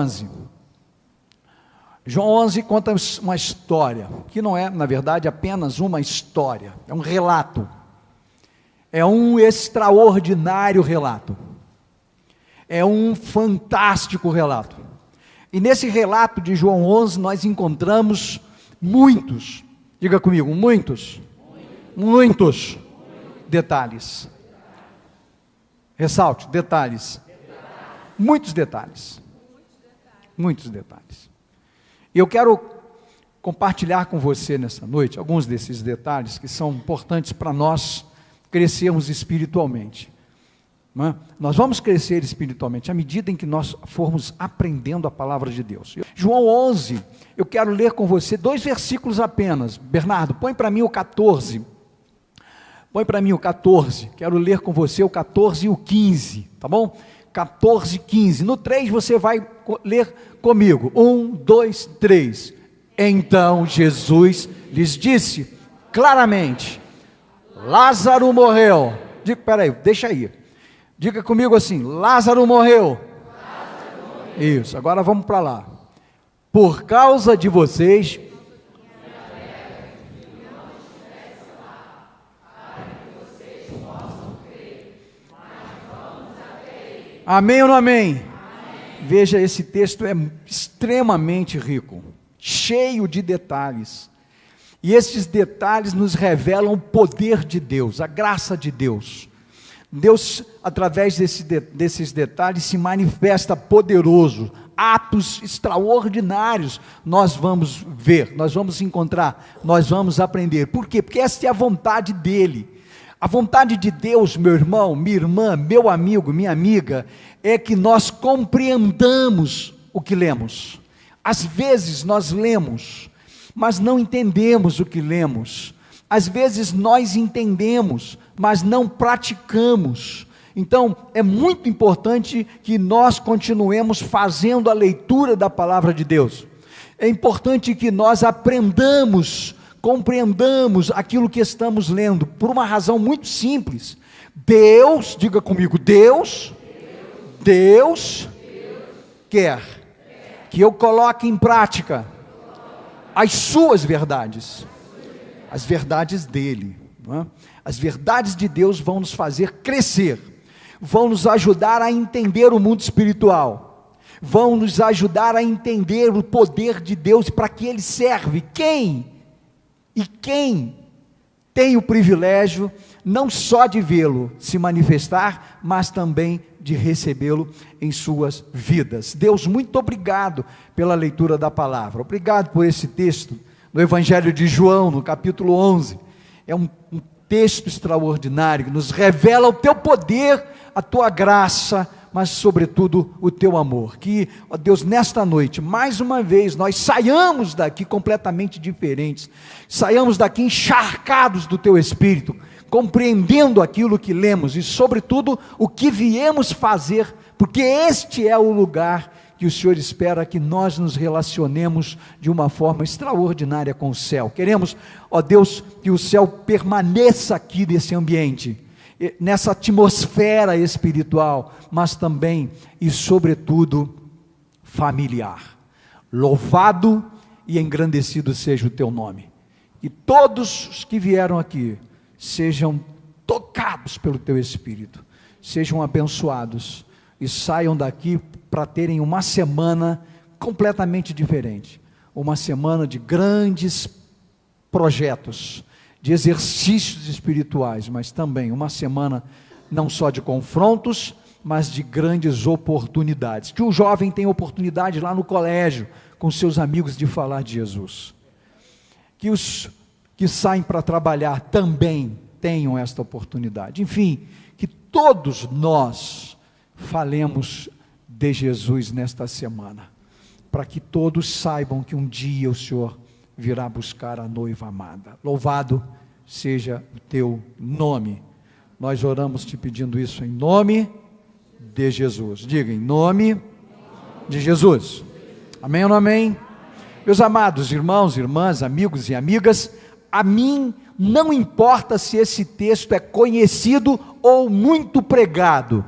11. João 11 conta uma história, que não é, na verdade, apenas uma história, é um relato, é um extraordinário relato, é um fantástico relato. E nesse relato de João 11 nós encontramos muitos, diga comigo, muitos detalhes. Ressalte, detalhes. Muitos detalhes. E eu quero compartilhar com você nessa noite alguns desses detalhes que são importantes para nós crescermos espiritualmente. Não é? Nós vamos crescer espiritualmente à medida em que nós formos aprendendo a palavra de Deus. João 11, eu quero ler com você 2 versículos apenas. Bernardo, põe para mim o 14. Quero ler com você o 14 e o 15, tá bom? 14 e 15. No 3 você vai ler comigo. 1, 2, 3. Então Jesus lhes disse claramente: Lázaro morreu. Deixa aí. Diga comigo assim: Lázaro morreu. Isso, agora vamos para lá. Por causa de vocês. Amém ou não amém? Amém? Veja, esse texto é extremamente rico, cheio de detalhes, e esses detalhes nos revelam o poder de Deus, a graça de Deus. Deus, através desses detalhes, se manifesta poderoso, atos extraordinários nós vamos ver, nós vamos encontrar, nós vamos aprender. Por quê? Porque essa é a vontade dEle. A vontade de Deus, meu irmão, minha irmã, meu amigo, minha amiga, é que nós compreendamos o que lemos. Às vezes nós lemos, mas não entendemos o que lemos. Às vezes nós entendemos, mas não praticamos. Então, é muito importante que nós continuemos fazendo a leitura da palavra de Deus. É importante que nós aprendamos, compreendamos aquilo que estamos lendo, por uma razão muito simples. Deus, diga comigo, Deus quer que eu coloque em prática as suas verdades, as verdades dele, não é? As verdades de Deus vão nos fazer crescer, vão nos ajudar a entender o mundo espiritual, vão nos ajudar a entender o poder de Deus, para que ele serve. Quem tem o privilégio não só de vê-lo se manifestar, mas também de recebê-lo em suas vidas. Deus, muito obrigado pela leitura da palavra, obrigado por esse texto no Evangelho de João, no capítulo 11, é um texto extraordinário, que nos revela o teu poder, a tua graça, mas sobretudo o teu amor. Que, ó Deus, nesta noite, mais uma vez, nós saiamos daqui completamente diferentes, saiamos daqui encharcados do teu Espírito, compreendendo aquilo que lemos e sobretudo o que viemos fazer, porque este é o lugar que o Senhor espera que nós nos relacionemos de uma forma extraordinária com o céu. Queremos, ó Deus, que o céu permaneça aqui nesse ambiente, nessa atmosfera espiritual, mas também e sobretudo familiar. Louvado e engrandecido seja o teu nome, e todos os que vieram aqui sejam tocados pelo teu Espírito, sejam abençoados e saiam daqui para terem uma semana completamente diferente, uma semana de grandes projetos, de exercícios espirituais, mas também uma semana não só de confrontos, mas de grandes oportunidades. Que o jovem tenha oportunidade lá no colégio, com seus amigos, de falar de Jesus. Que os que saem para trabalhar também tenham esta oportunidade. Enfim, que todos nós falemos de Jesus nesta semana, para que todos saibam que um dia o Senhor virá buscar a noiva amada. Louvado seja o teu nome. Nós oramos te pedindo isso em nome de Jesus. Diga, em nome de Jesus. Amém ou não amém? Meus amados irmãos, irmãs, amigos e amigas, a mim não importa se esse texto é conhecido ou muito pregado.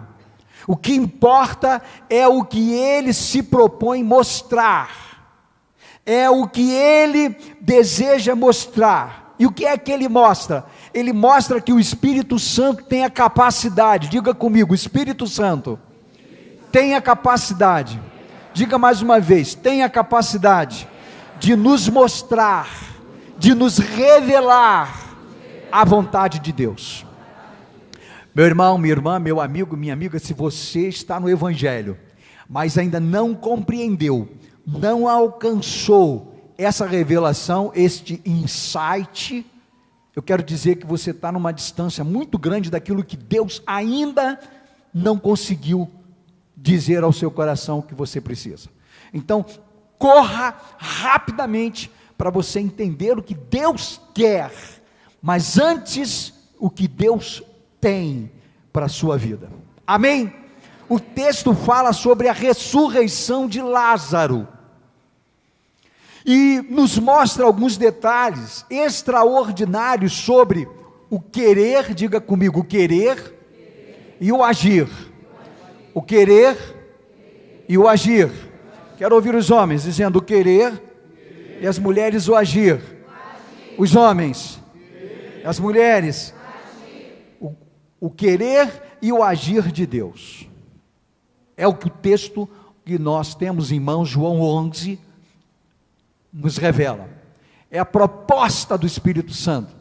O que importa é o que ele se propõe mostrar, é o que ele deseja mostrar. E o que é que ele mostra? Ele mostra que o Espírito Santo tem a capacidade, diga comigo, o Espírito Santo tem a capacidade, diga mais uma vez, tem a capacidade de nos mostrar, de nos revelar a vontade de Deus. Meu irmão, minha irmã, meu amigo, minha amiga, se você está no Evangelho, mas ainda não compreendeu, não alcançou essa revelação, este insight, eu quero dizer que você está numa distância muito grande daquilo que Deus ainda não conseguiu dizer ao seu coração o que você precisa. Então, corra rapidamente para você entender o que Deus quer, mas antes, o que Deus tem para a sua vida. Amém? O texto fala sobre a ressurreição de Lázaro e nos mostra alguns detalhes extraordinários sobre o querer, diga comigo, o querer e o agir. O querer e o agir. Quero ouvir os homens dizendo o querer e as mulheres o agir. Os homens, as mulheres, o querer e o agir de Deus. É o que o texto que nós temos em mãos, João 11, nos revela. É a proposta do Espírito Santo,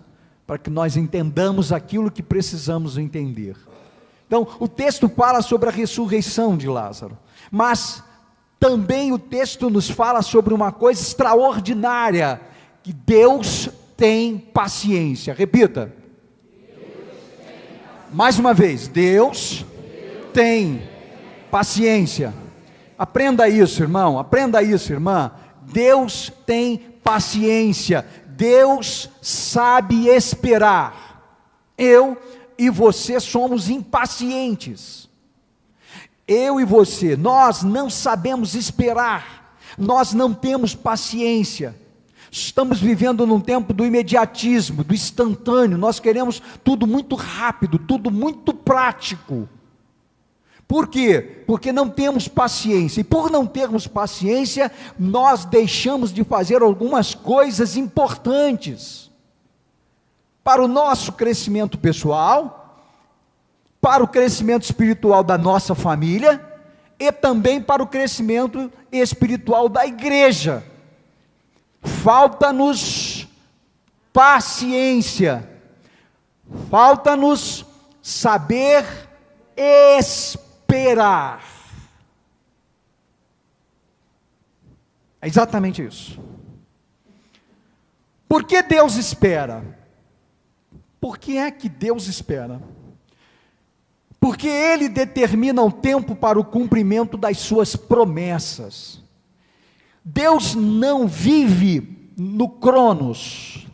para que nós entendamos aquilo que precisamos entender. Então, o texto fala sobre a ressurreição de Lázaro, mas também o texto nos fala sobre uma coisa extraordinária, que Deus tem paciência. Repita. Mais uma vez, Deus tem paciência. Aprenda isso, irmão, aprenda isso, irmã. Deus tem paciência, Deus sabe esperar. Eu e você somos impacientes. Eu e você, nós não sabemos esperar, nós não temos paciência. Estamos vivendo num tempo do imediatismo, do instantâneo, nós queremos tudo muito rápido, tudo muito prático. Por quê? Porque não temos paciência, e por não termos paciência, nós deixamos de fazer algumas coisas importantes, para o nosso crescimento pessoal, para o crescimento espiritual da nossa família, e também para o crescimento espiritual da igreja. Falta-nos paciência, falta-nos saber esperar. É exatamente isso. Por que Deus espera? Por que é que Deus espera? Porque Ele determina um tempo para o cumprimento das suas promessas. Deus não vive no Cronos.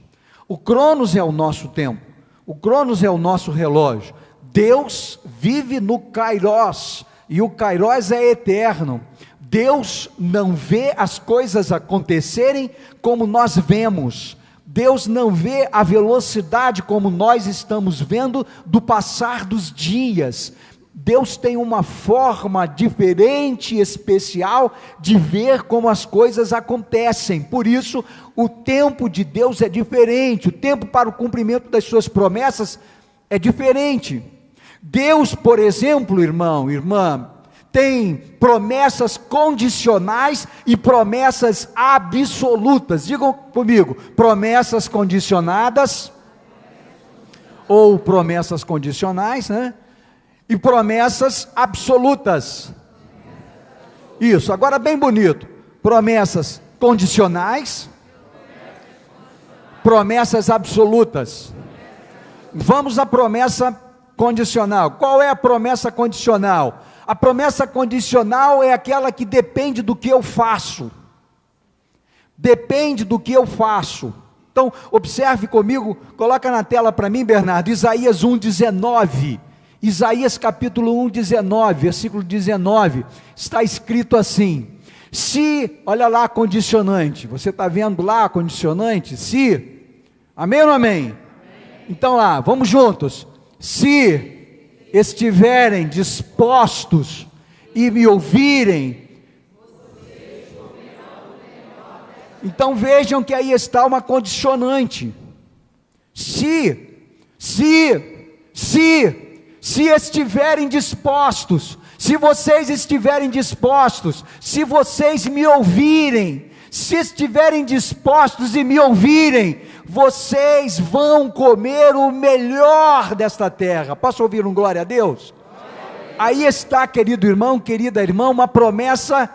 O Cronos é o nosso tempo, o Cronos é o nosso relógio. Deus vive no Kairos, e o Kairos é eterno. Deus não vê as coisas acontecerem como nós vemos. Deus não vê a velocidade como nós estamos vendo do passar dos dias. Deus tem uma forma diferente e especial de ver como as coisas acontecem. Por isso, o tempo de Deus é diferente, o tempo para o cumprimento das suas promessas é diferente. Deus, por exemplo, irmão, irmã, tem promessas condicionais e promessas absolutas. Digam comigo, promessas condicionadas, ou promessas condicionais, né? E promessas absolutas. Isso, agora bem bonito. Promessas condicionais, promessas absolutas. Vamos à promessa condicional. Qual é a promessa condicional? A promessa condicional é aquela que depende do que eu faço. Depende do que eu faço. Então, observe comigo, coloca na tela para mim, Bernardo, Isaías 1:19. Isaías capítulo 1, 19, versículo 19, está escrito assim: se, olha lá a condicionante, você está vendo lá a condicionante? Se, amém ou não amém? Amém. Então lá, vamos juntos, se estiverem dispostos e me ouvirem. Então vejam que aí está uma condicionante. Se estiverem dispostos, se vocês estiverem dispostos, se vocês me ouvirem, se estiverem dispostos e me ouvirem, vocês vão comer o melhor desta terra. Posso ouvir um glória a Deus? Aí está, querido irmão, querida irmã, uma promessa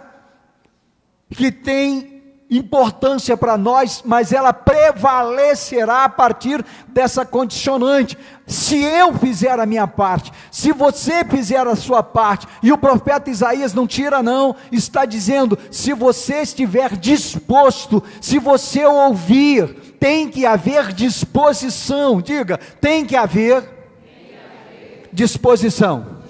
que tem importância para nós, mas ela prevalecerá a partir dessa condicionante. Se eu fizer a minha parte, se você fizer a sua parte, e o profeta Isaías não tira não, está dizendo, se você estiver disposto, se você ouvir, tem que haver disposição, diga, tem que haver disposição.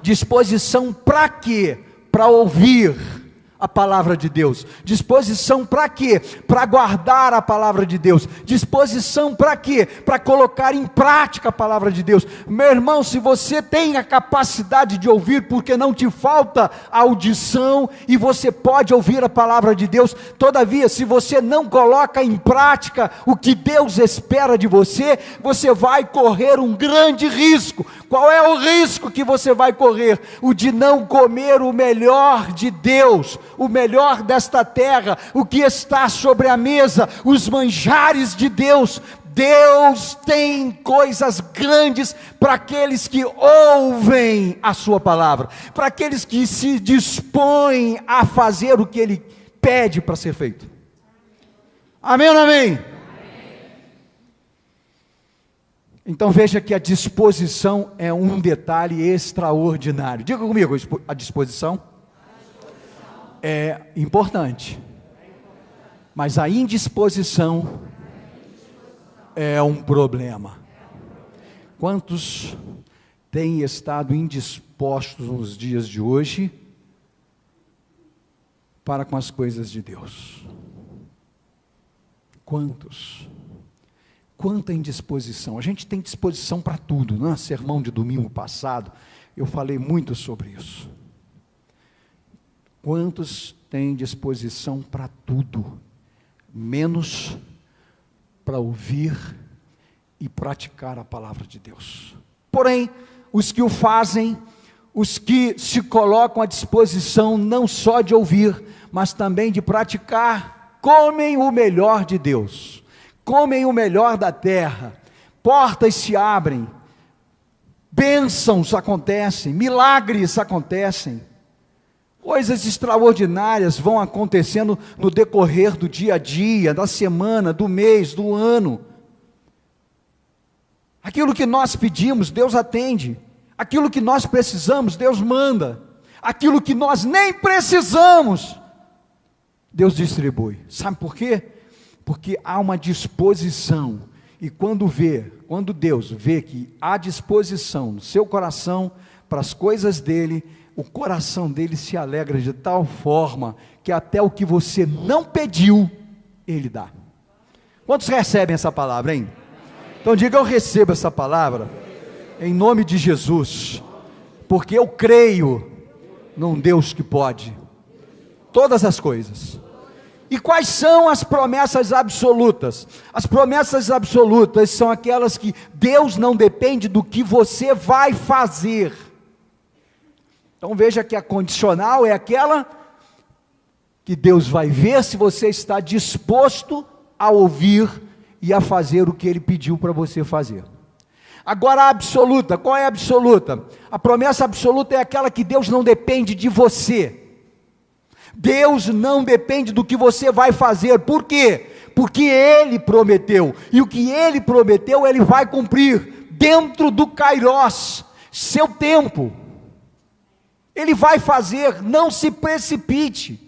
Disposição para quê? Para ouvir a palavra de Deus. Disposição para quê? Para guardar a palavra de Deus. Disposição para quê? Para colocar em prática a palavra de Deus. Meu irmão, se você tem a capacidade de ouvir, porque não te falta audição, e você pode ouvir a palavra de Deus, todavia, se você não coloca em prática o que Deus espera de você, você vai correr um grande risco. Qual é o risco que você vai correr? O de não comer o melhor de Deus, o melhor desta terra, o que está sobre a mesa, os manjares de Deus. Deus tem coisas grandes para aqueles que ouvem a sua palavra, para aqueles que se dispõem a fazer o que Ele pede para ser feito. Amém ou não amém? Então veja que a disposição é um detalhe extraordinário. Diga comigo, a disposição é importante, mas a indisposição é um problema. Quantos têm estado indispostos nos dias de hoje para com as coisas de Deus? Quantos? Quanta indisposição. A gente tem disposição para tudo, não é? Sermão de domingo passado, eu falei muito sobre isso. Quantos têm disposição para tudo, menos para ouvir e praticar a palavra de Deus? Porém, os que o fazem, os que se colocam à disposição não só de ouvir, mas também de praticar, comem o melhor de Deus, comem o melhor da terra, portas se abrem, bênçãos acontecem, milagres acontecem, coisas extraordinárias vão acontecendo no decorrer do dia a dia, da semana, do mês, do ano. Aquilo que nós pedimos, Deus atende. Aquilo que nós precisamos, Deus manda. Aquilo que nós nem precisamos, Deus distribui. Sabe por quê? Porque há uma disposição. E quando Deus vê que há disposição no seu coração para as coisas dele, o coração dele se alegra de tal forma que até o que você não pediu, ele dá. Quantos recebem essa palavra, hein? Então diga, eu recebo essa palavra em nome de Jesus, porque eu creio num Deus que pode todas as coisas. E quais são as promessas absolutas? As promessas absolutas são aquelas que Deus não depende do que você vai fazer. Então veja que a condicional é aquela que Deus vai ver se você está disposto a ouvir e a fazer o que Ele pediu para você fazer. Agora a absoluta, qual é a absoluta? A promessa absoluta é aquela que Deus não depende de você. Deus não depende do que você vai fazer. Por quê? Porque Ele prometeu, e o que Ele prometeu Ele vai cumprir, dentro do Kairos, seu tempo. Ele vai fazer, não se precipite.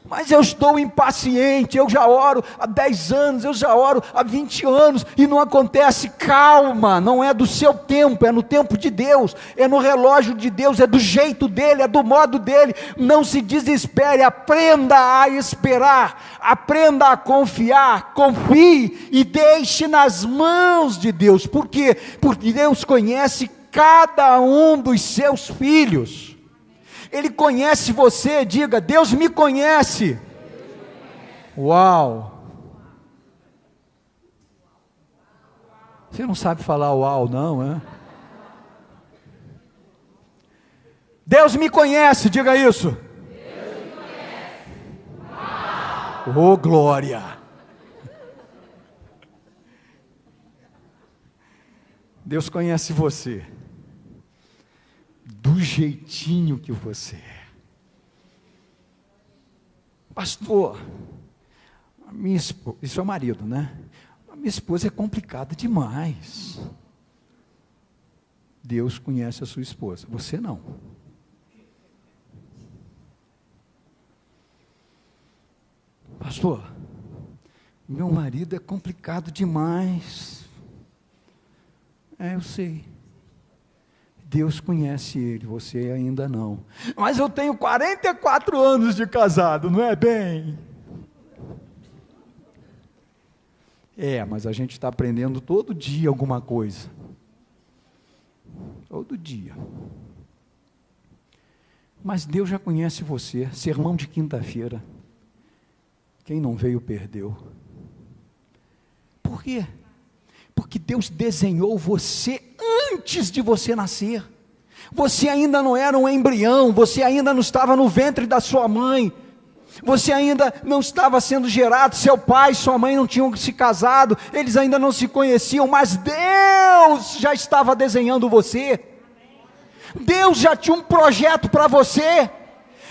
Mas eu estou impaciente, eu já oro há 10 anos, eu já oro há 20 anos, e não acontece. Calma, não é do seu tempo, é no tempo de Deus, é no relógio de Deus, é do jeito dele, é do modo dele. Não se desespere, aprenda a esperar, aprenda a confiar, confie e deixe nas mãos de Deus. Por quê? Porque Deus conhece cada um dos seus filhos. Ele conhece você, diga: Deus me conhece. Uau! Você não sabe falar uau, não, é? Deus me conhece, diga isso. Deus me conhece. Uau! Oh, glória! Deus conhece você do jeitinho que você é. Pastor, a minha esposa, isso é o marido, né? A minha esposa é complicada demais. Deus conhece a sua esposa, você não. Pastor, meu marido é complicado demais. Eu sei. Deus conhece ele, você ainda não. Mas eu tenho 44 anos de casado, não é bem? Mas a gente está aprendendo todo dia alguma coisa. Todo dia. Mas Deus já conhece você. Sermão de quinta-feira. Quem não veio, perdeu. Por quê? Porque Deus desenhou você antes de você nascer. Você ainda não era um embrião, você ainda não estava no ventre da sua mãe, você ainda não estava sendo gerado, seu pai e sua mãe não tinham se casado, eles ainda não se conheciam, mas Deus já estava desenhando você. Deus já tinha um projeto para você,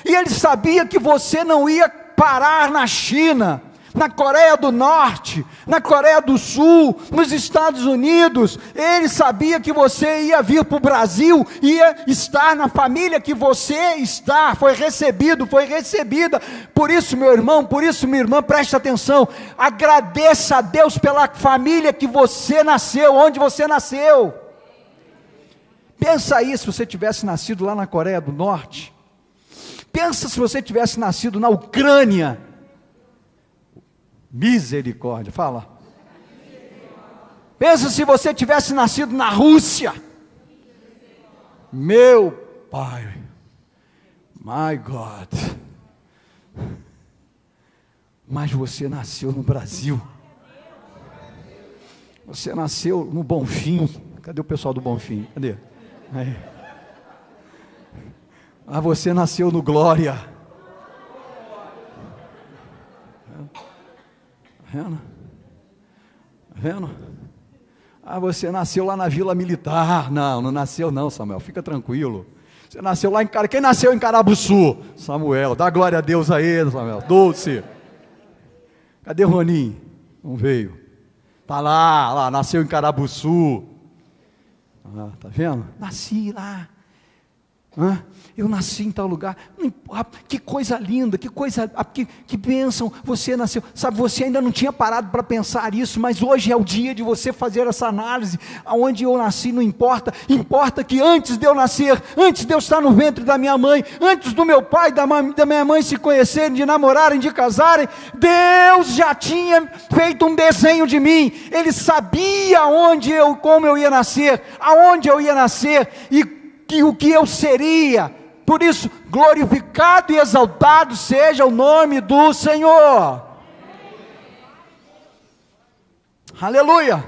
e Ele sabia que você não ia parar na China, na Coreia do Norte, na Coreia do Sul, nos Estados Unidos. Ele sabia que você ia vir para o Brasil, ia estar na família que você está, foi recebido, foi recebida. Por isso, meu irmão, por isso, minha irmã, preste atenção, agradeça a Deus pela família que você nasceu, onde você nasceu. Pensa aí, se você tivesse nascido lá na Coreia do Norte, pensa se você tivesse nascido na Ucrânia. Misericórdia, fala. Pensa se você tivesse nascido na Rússia. Meu Pai, my God. Mas você nasceu no Brasil. Você nasceu no Bonfim. Cadê o pessoal do Bonfim? Cadê? Aí. Você nasceu no Glória. Vendo? Vendo? Você nasceu lá na Vila Militar. Não nasceu não, Samuel, fica tranquilo. Você nasceu lá em quem nasceu em Carabuçu? Samuel, dá glória a Deus aí, Samuel. Dulce. Cadê Roninho? Não veio. Tá lá, nasceu em Carabuçu. Tá vendo? Nasci lá. Eu nasci em tal lugar. Que coisa linda, que bênção, você nasceu. Sabe, você ainda não tinha parado para pensar isso, mas hoje é o dia de você fazer essa análise. Aonde eu nasci não importa, importa que antes de eu nascer, antes de eu estar no ventre da minha mãe, antes do meu pai e da minha mãe se conhecerem, de namorarem, de casarem, Deus já tinha feito um desenho de mim. Ele sabia como eu ia nascer, aonde eu ia nascer e o que eu seria. Por isso, glorificado e exaltado seja o nome do Senhor. Aleluia.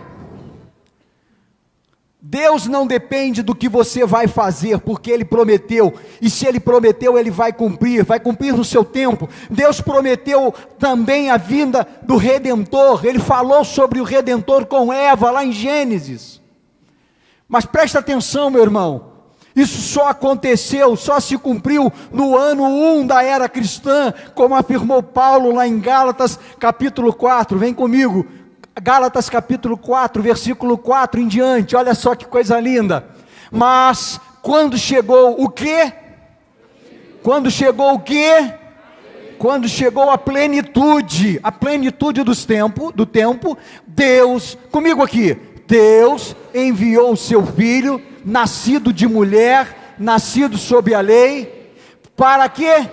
Deus não depende do que você vai fazer, porque Ele prometeu, e se Ele prometeu, Ele vai cumprir no seu tempo. Deus prometeu também a vinda do Redentor. Ele falou sobre o Redentor com Eva lá em Gênesis. Mas presta atenção, meu irmão, isso só aconteceu, só se cumpriu no ano 1 da era cristã, como afirmou Paulo lá em Gálatas capítulo 4, vem comigo, Gálatas capítulo 4, versículo 4 em diante, olha só que coisa linda. Mas quando chegou o quê? Quando chegou o quê? Quando chegou a plenitude do tempo, Deus, comigo aqui, Deus enviou o seu filho, nascido de mulher, nascido sob a lei, para quê?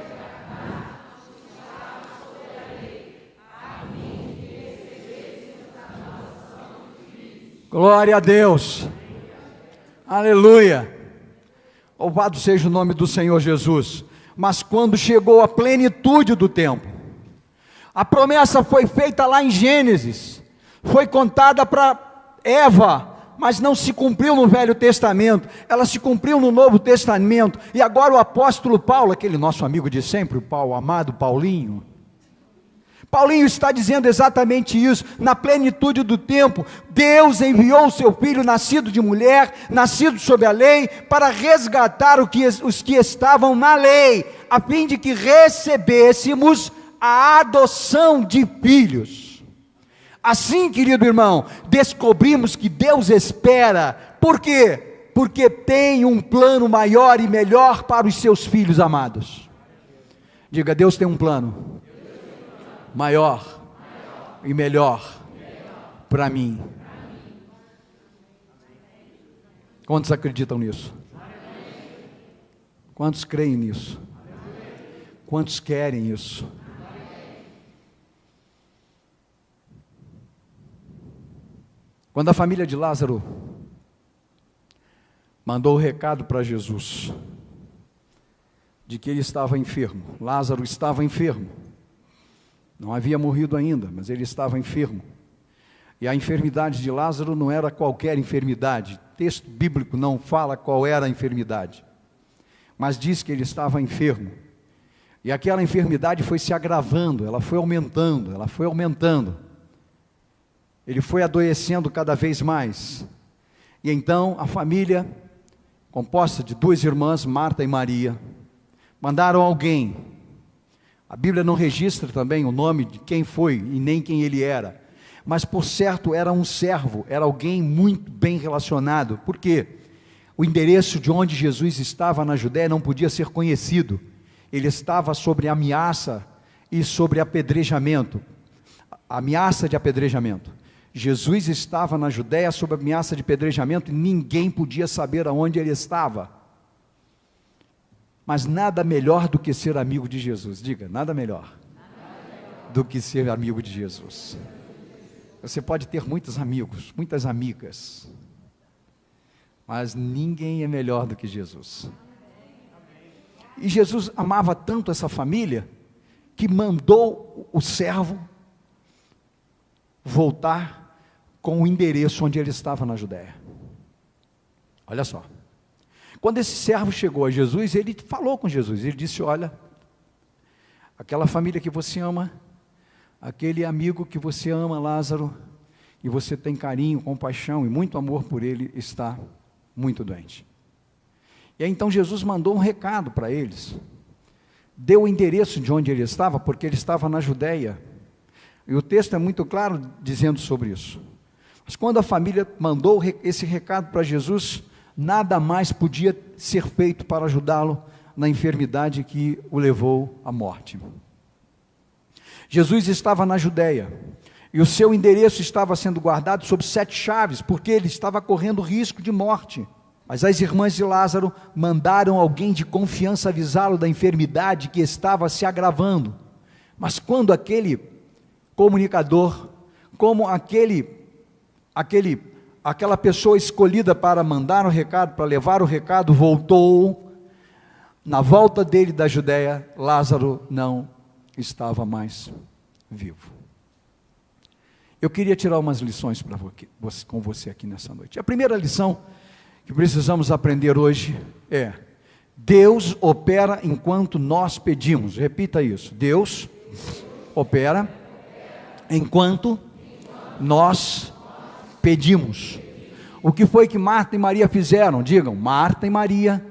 Glória a Deus, aleluia, louvado seja o nome do Senhor Jesus. Mas quando chegou a plenitude do tempo, a promessa foi feita lá em Gênesis, foi contada para Eva, mas não se cumpriu no Velho Testamento, ela se cumpriu no Novo Testamento, e agora o apóstolo Paulo, aquele nosso amigo de sempre, o amado Paulinho está dizendo exatamente isso. Na plenitude do tempo, Deus enviou o seu filho, nascido de mulher, nascido sob a lei, para resgatar os que estavam na lei, a fim de que recebêssemos a adoção de filhos. Assim, querido irmão, descobrimos que Deus espera. Por quê? Porque tem um plano maior e melhor para os seus filhos amados. Diga, Deus tem um plano maior e melhor para mim. Quantos acreditam nisso? Quantos creem nisso? Quantos querem isso? Quando a família de Lázaro mandou o recado para Jesus de que ele estava enfermo, Lázaro estava enfermo, não havia morrido ainda, mas ele estava enfermo. E a enfermidade de Lázaro não era qualquer enfermidade. O texto bíblico não fala qual era a enfermidade, mas diz que ele estava enfermo. E aquela enfermidade foi se agravando, ela foi aumentando. Ele foi adoecendo cada vez mais. E então a família, composta de duas irmãs, Marta e Maria, mandaram alguém. A Bíblia não registra também o nome de quem foi e nem quem ele era, mas por certo era um servo, era alguém muito bem relacionado, porque o endereço de onde Jesus estava na Judéia não podia ser conhecido, ele estava sob ameaça e sobre apedrejamento, ameaça de apedrejamento. Jesus estava na Judéia sob ameaça de apedrejamento e ninguém podia saber aonde ele estava. Mas nada melhor do que ser amigo de Jesus. Diga, nada melhor do que ser amigo de Jesus. Você pode ter muitos amigos, muitas amigas, mas ninguém é melhor do que Jesus. E Jesus amava tanto essa família, que mandou o servo voltar com o endereço onde ele estava na Judéia. Olha só. Quando esse servo chegou a Jesus, ele falou com Jesus, ele disse, olha, aquela família que você ama, aquele amigo que você ama, Lázaro, e você tem carinho, compaixão e muito amor por ele, está muito doente. E aí então Jesus mandou um recado para eles, deu o endereço de onde ele estava, porque ele estava na Judéia, e o texto é muito claro dizendo sobre isso. Mas quando a família mandou esse recado para Jesus, nada mais podia ser feito para ajudá-lo na enfermidade que o levou à morte. Jesus estava na Judéia, e o seu endereço estava sendo guardado sob 7 chaves, porque ele estava correndo risco de morte. Mas as irmãs de Lázaro mandaram alguém de confiança avisá-lo da enfermidade que estava se agravando. Mas quando aquele comunicador, como aquela pessoa escolhida para mandar o recado, para levar o recado, voltou, na volta dele da Judéia, Lázaro não estava mais vivo. Eu queria tirar umas lições com você aqui nessa noite. A primeira lição que precisamos aprender hoje é: Deus opera enquanto nós pedimos. Repita isso: Deus opera enquanto nós pedimos. O que foi que Marta e Maria fizeram? Digam, Marta e Maria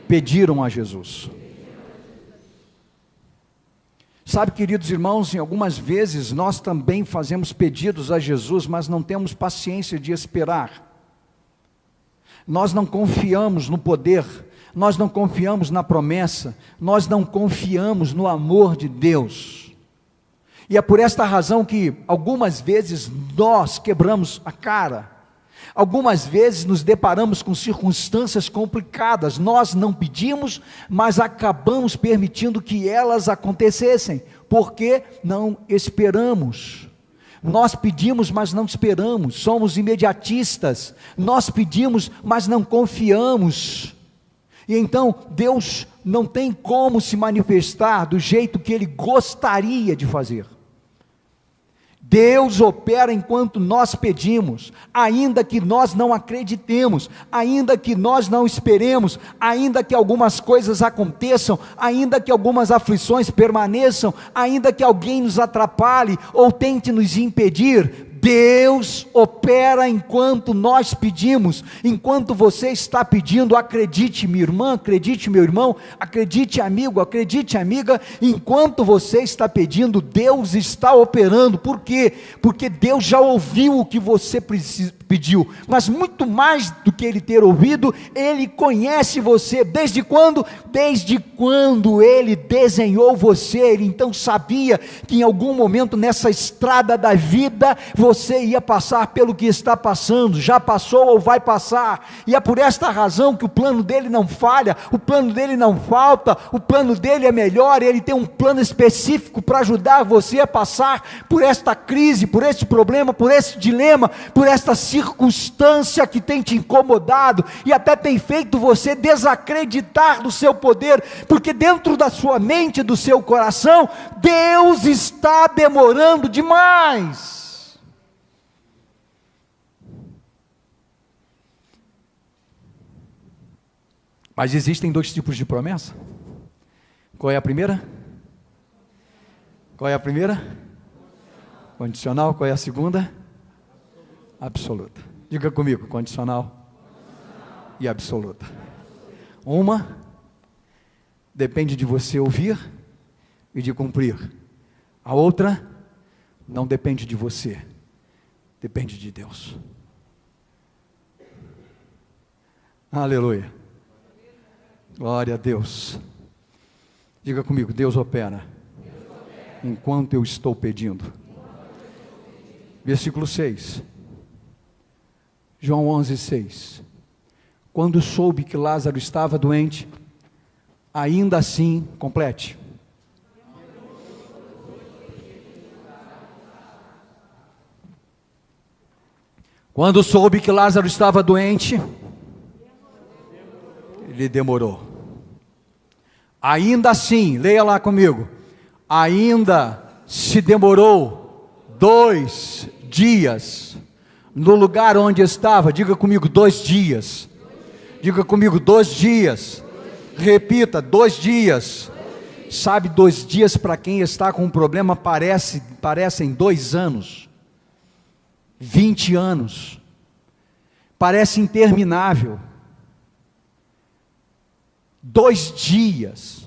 pediram a Jesus. Sabe, queridos irmãos, em algumas vezes nós também fazemos pedidos a Jesus, mas não temos paciência de esperar. Nós não confiamos no poder, nós não confiamos na promessa, nós não confiamos no amor de Deus. E é por esta razão que algumas vezes nós quebramos a cara, algumas vezes nos deparamos com circunstâncias complicadas, nós não pedimos, mas acabamos permitindo que elas acontecessem, porque não esperamos. Nós pedimos, mas não esperamos, somos imediatistas, nós pedimos, mas não confiamos, e então Deus não tem como se manifestar do jeito que Ele gostaria de fazer. Deus opera enquanto nós pedimos, ainda que nós não acreditemos, ainda que nós não esperemos, ainda que algumas coisas aconteçam, ainda que algumas aflições permaneçam, ainda que alguém nos atrapalhe ou tente nos impedir, Deus opera enquanto nós pedimos. Enquanto você está pedindo, acredite, minha irmã, acredite, meu irmão, acredite, amigo, acredite, amiga, enquanto você está pedindo, Deus está operando. Por quê? Porque Deus já ouviu o que você pediu, mas muito mais do que Ele ter ouvido, Ele conhece você. Desde quando? Desde quando Ele desenhou você, Ele então sabia que em algum momento nessa estrada da vida, você ia passar pelo que está passando, já passou ou vai passar, e é por esta razão que o plano dele não falha, o plano dele não falta, o plano dele é melhor, ele tem um plano específico para ajudar você a passar por esta crise, por este problema, por esse dilema, por esta circunstância que tem te incomodado, e até tem feito você desacreditar do seu poder, porque dentro da sua mente, do seu coração, Deus está demorando demais. Mas existem dois tipos de promessa. Qual é a primeira? Qual é a primeira? Condicional. Qual é a segunda? Absoluta. Diga comigo, condicional e absoluta. Uma depende de você ouvir e de cumprir. A outra não depende de você, depende de Deus. Aleluia. Glória a Deus. Diga comigo, Deus opera enquanto eu estou pedindo. Versículo 6. João 11:6. Quando soube que Lázaro estava doente, ainda assim, complete. Quando soube que Lázaro estava doente, ele demorou. Ainda assim, leia lá comigo, ainda se demorou 2 dias, no lugar onde estava. Diga comigo, 2 dias, diga comigo, 2 dias, repita, 2 dias, sabe, 2 dias para quem está com um problema parecem 2 anos, 20 anos, parece interminável. 2 dias,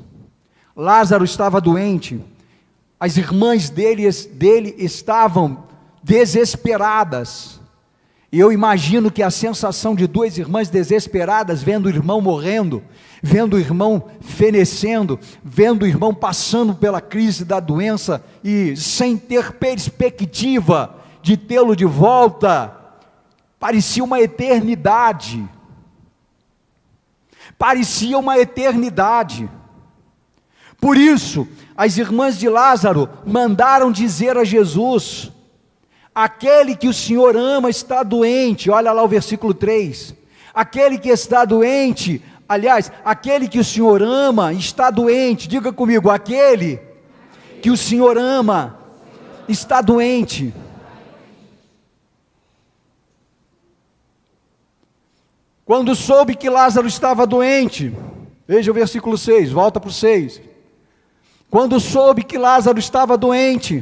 Lázaro estava doente, as irmãs dele estavam desesperadas, e eu imagino que a sensação de 2 irmãs desesperadas, vendo o irmão morrendo, vendo o irmão fenecendo, vendo o irmão passando pela crise da doença, e sem ter perspectiva de tê-lo de volta, parecia uma eternidade. Parecia uma eternidade. Por isso, as irmãs de Lázaro mandaram dizer a Jesus: aquele que o Senhor ama está doente. Olha lá o versículo 3. Aquele que está doente, aliás, aquele que o Senhor ama está doente. Diga comigo, aquele que o Senhor ama está doente. Quando soube que Lázaro estava doente, veja o versículo 6, volta para o 6. Quando soube que Lázaro estava doente,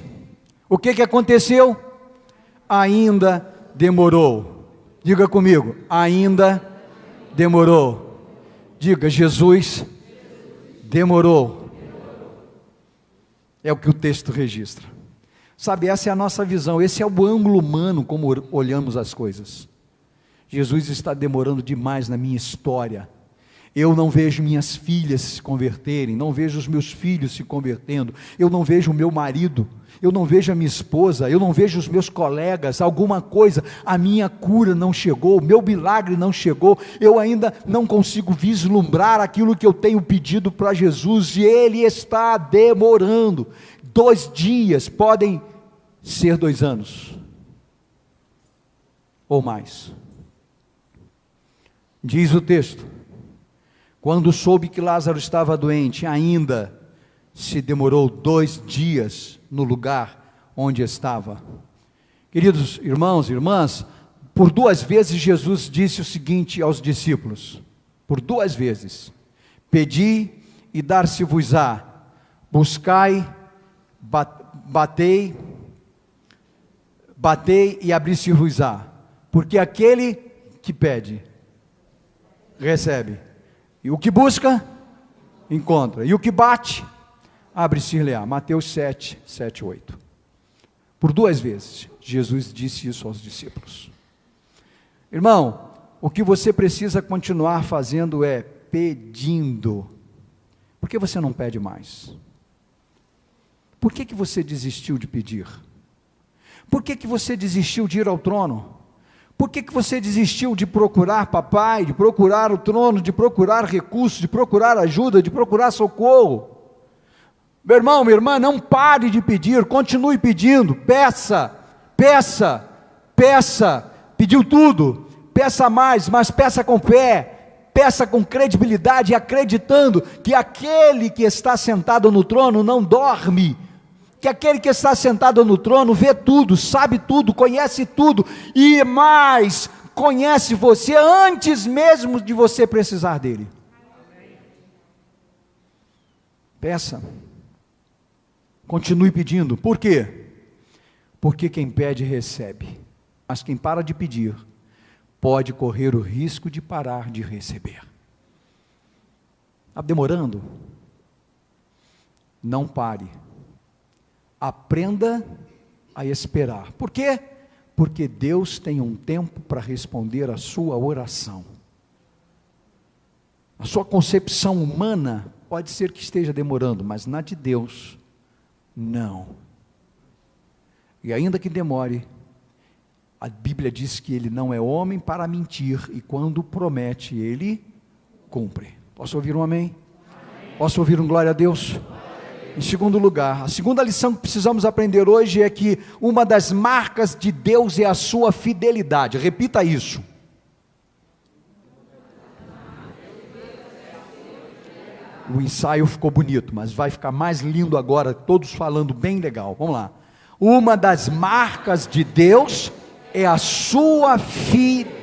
o que aconteceu? Ainda demorou. Diga comigo, ainda demorou. Diga, Jesus demorou. É o que o texto registra. Sabe, essa é a nossa visão, esse é o ângulo humano como olhamos as coisas. Jesus está demorando demais na minha história, Eu não vejo minhas filhas se converterem, não vejo os meus filhos se convertendo, eu não vejo o meu marido, eu não vejo a minha esposa, eu não vejo os meus colegas, alguma coisa, a minha cura não chegou, o meu milagre não chegou, eu ainda não consigo vislumbrar aquilo que eu tenho pedido para Jesus, e Ele está demorando. 2 dias podem ser 2 anos, ou mais. Diz o texto: quando soube que Lázaro estava doente, ainda se demorou 2 dias no lugar onde estava. Queridos irmãos e irmãs, por 2 vezes Jesus disse o seguinte aos discípulos, por 2 vezes: pedi e dar-se-vos-á, buscai, batei e abrir-se-vos-á, porque aquele que pede, recebe, e o que busca, encontra, e o que bate, abre-se-lhe-á. Mateus 7, 7, 8. Por 2 vezes, Jesus disse isso aos discípulos. Irmão, o que você precisa continuar fazendo é pedindo. Por que você não pede mais? Por que você desistiu de pedir? Por que você desistiu de ir ao trono? Por que você desistiu de procurar papai, de procurar o trono, de procurar recursos, de procurar ajuda, de procurar socorro? Meu irmão, minha irmã, não pare de pedir, continue pedindo, peça, peça, peça, pediu tudo, peça mais, mas peça com fé, peça com credibilidade, acreditando que aquele que está sentado no trono não dorme, que aquele que está sentado no trono vê tudo, sabe tudo, conhece tudo, e mais, conhece você antes mesmo de você precisar dele. Peça, continue pedindo. Por quê? Porque quem pede recebe, mas quem para de pedir pode correr o risco de parar de receber. Está demorando? Não pare. Aprenda a esperar. Por quê? Porque Deus tem um tempo para responder a sua oração. A sua concepção humana pode ser que esteja demorando, mas na de Deus, não. E ainda que demore, a Bíblia diz que Ele não é homem para mentir, e quando promete, Ele cumpre. Posso ouvir um amém? Amém. Posso ouvir um glória a Deus? Em segundo lugar, a segunda lição que precisamos aprender hoje é que uma das marcas de Deus é a sua fidelidade. Repita isso. O ensaio ficou bonito, mas vai ficar mais lindo agora, todos falando bem legal. Vamos lá. Uma das marcas de Deus é a sua fidelidade.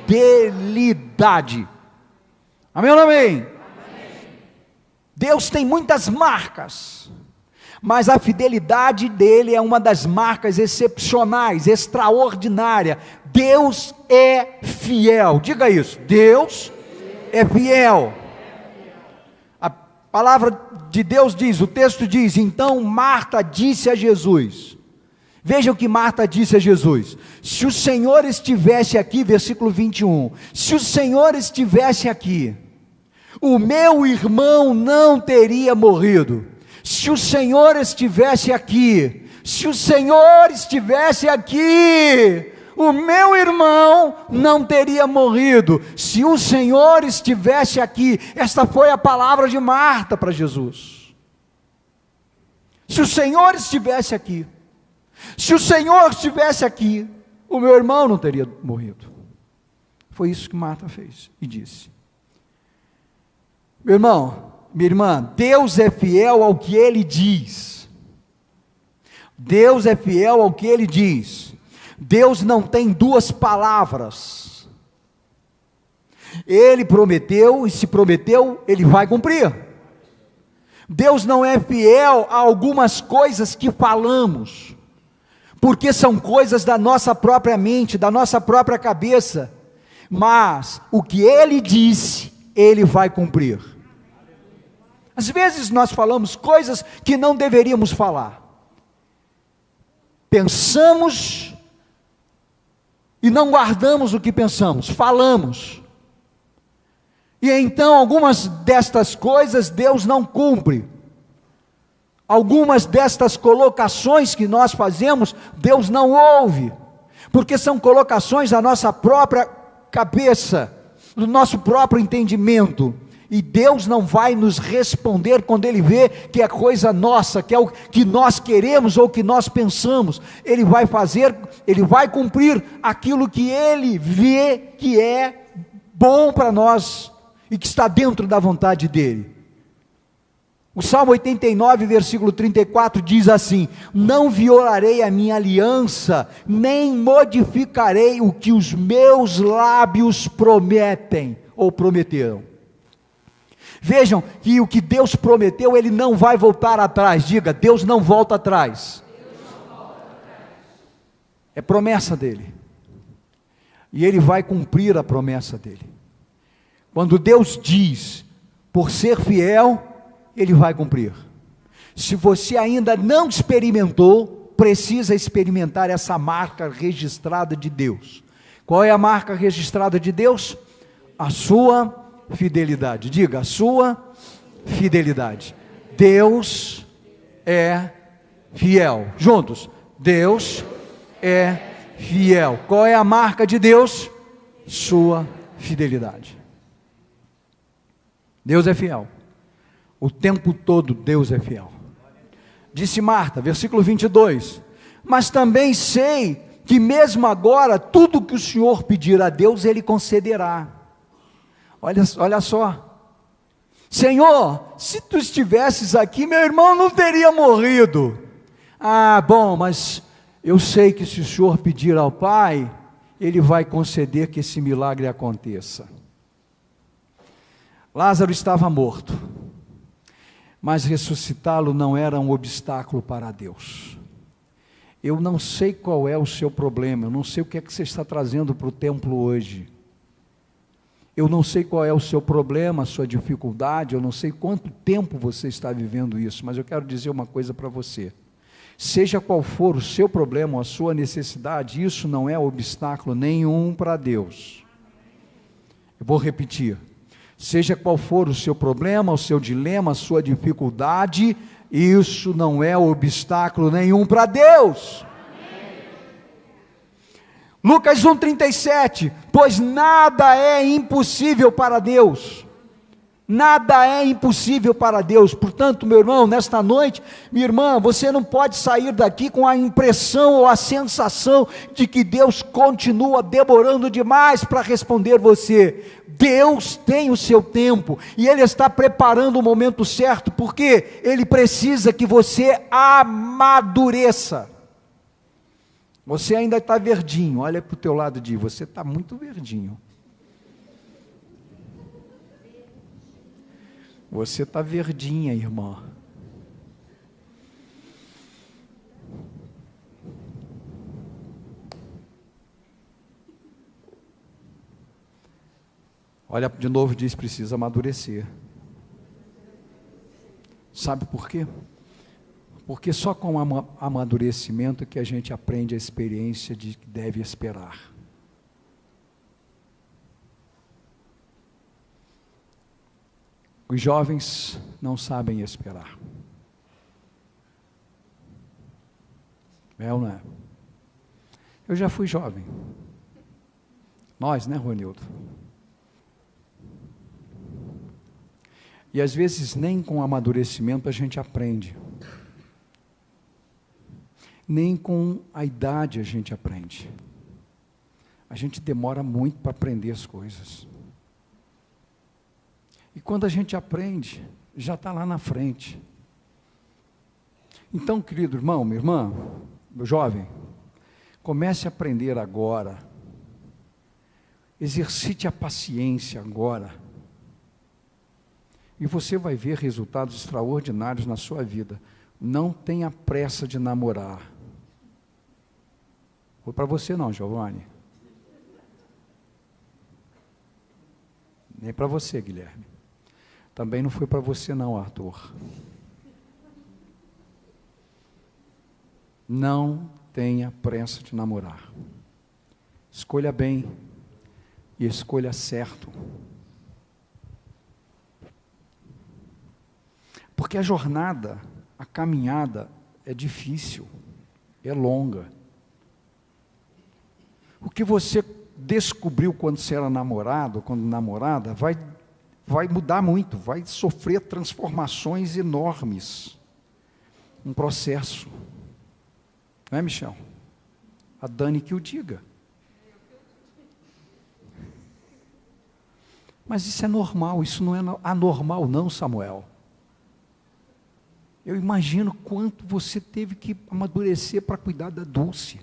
Amém ou não amém? Deus tem muitas marcas, mas a fidelidade dele é uma das marcas excepcionais, extraordinária. Deus é fiel. Diga isso. Deus é fiel. A palavra de Deus diz, o texto diz: então Marta disse a Jesus. Veja o que Marta disse a Jesus: se o Senhor estivesse aqui, versículo 21, se o Senhor estivesse aqui, o meu irmão não teria morrido. Se o Senhor estivesse aqui, se o Senhor estivesse aqui, o meu irmão não teria morrido. Se o Senhor estivesse aqui. Esta foi a palavra de Marta para Jesus. Se o Senhor estivesse aqui, se o Senhor estivesse aqui, o meu irmão não teria morrido. Foi isso que Marta fez e disse. Meu irmão, minha irmã, Deus é fiel ao que Ele diz. Deus é fiel ao que Ele diz. Deus não tem 2 palavras. Ele prometeu, e se prometeu, Ele vai cumprir. Deus não é fiel a algumas coisas que falamos, porque são coisas da nossa própria mente, da nossa própria cabeça, mas o que Ele disse, Ele vai cumprir. Às vezes nós falamos coisas que não deveríamos falar, pensamos e não guardamos o que pensamos, falamos, E então algumas destas coisas Deus não cumpre. Algumas destas colocações que nós fazemos, Deus não ouve, porque são colocações da nossa própria cabeça, do nosso próprio entendimento, e Deus não vai nos responder quando Ele vê que é coisa nossa, que é o que nós queremos ou que nós pensamos. Ele vai fazer, Ele vai cumprir aquilo que Ele vê que é bom para nós, e que está dentro da vontade dEle. O Salmo 89, versículo 34 diz assim: não violarei a minha aliança, nem modificarei o que os meus lábios prometem, ou prometeram. Vejam que o que Deus prometeu, Ele não vai voltar atrás. Diga, Deus não volta atrás. É promessa dEle, e Ele vai cumprir a promessa dEle. Quando Deus diz, por ser fiel, Ele vai cumprir. Se você ainda não experimentou, precisa experimentar essa marca registrada de Deus. Qual é a marca registrada de Deus? A sua fidelidade. Diga, a sua fidelidade. Deus é fiel. Juntos. Deus é fiel. Qual é a marca de Deus? Sua fidelidade. Deus é fiel. O tempo todo Deus é fiel. Disse Marta, versículo 22, mas também sei que mesmo agora, tudo que o Senhor pedir a Deus, Ele concederá. Olha só, Senhor, se tu estivesses aqui, meu irmão não teria morrido. Ah, bom, mas eu sei que se o Senhor pedir ao Pai, Ele vai conceder que esse milagre aconteça. Lázaro estava morto, mas ressuscitá-lo não era um obstáculo para Deus. Eu não sei qual é o seu problema, eu não sei o que é que você está trazendo para o templo hoje. Eu não sei qual é o seu problema, a sua dificuldade, eu não sei quanto tempo você está vivendo isso, mas eu quero dizer uma coisa para você. Seja qual for o seu problema ou a sua necessidade, isso não é obstáculo nenhum para Deus. Eu vou repetir. Seja qual for o seu problema, o seu dilema, a sua dificuldade, isso não é obstáculo nenhum para Deus. Lucas 1,37, pois nada é impossível para Deus. Nada é impossível para Deus. Portanto, meu irmão, nesta noite, minha irmã, você não pode sair daqui com a impressão ou a sensação de que Deus continua demorando demais para responder você. Deus tem o seu tempo, e Ele está preparando o momento certo, porque Ele precisa que você amadureça. Você ainda está verdinho, olha para o teu lado de você está muito verdinho. Você está verdinha, irmã. Olha de novo, diz, precisa amadurecer. Sabe por quê? Porque só com amadurecimento que a gente aprende a experiência de que deve esperar. Os jovens não sabem esperar. É ou não é? Eu já fui jovem. Nós, né, Ronildo? E às vezes nem com amadurecimento a gente aprende. Nem com a idade a gente aprende. A gente demora muito para aprender as coisas. E quando a gente aprende, já está lá na frente. Então, querido irmão, minha irmã, meu jovem, comece a aprender agora. Exercite a paciência agora. E você vai ver resultados extraordinários na sua vida. Não tenha pressa de namorar. Foi para você não, Giovanni. Nem para você, Guilherme. Também não foi para você não, Arthur. Não tenha pressa de namorar. Escolha bem e escolha certo. Porque a jornada, a caminhada é difícil, é longa. O que você descobriu quando você era namorado, quando namorada, vai mudar muito, vai sofrer transformações enormes. Um processo. Não é, Michel? A Dani que o diga. Mas isso é normal, isso não é anormal não, Samuel. Eu imagino quanto você teve que amadurecer para cuidar da Dulce.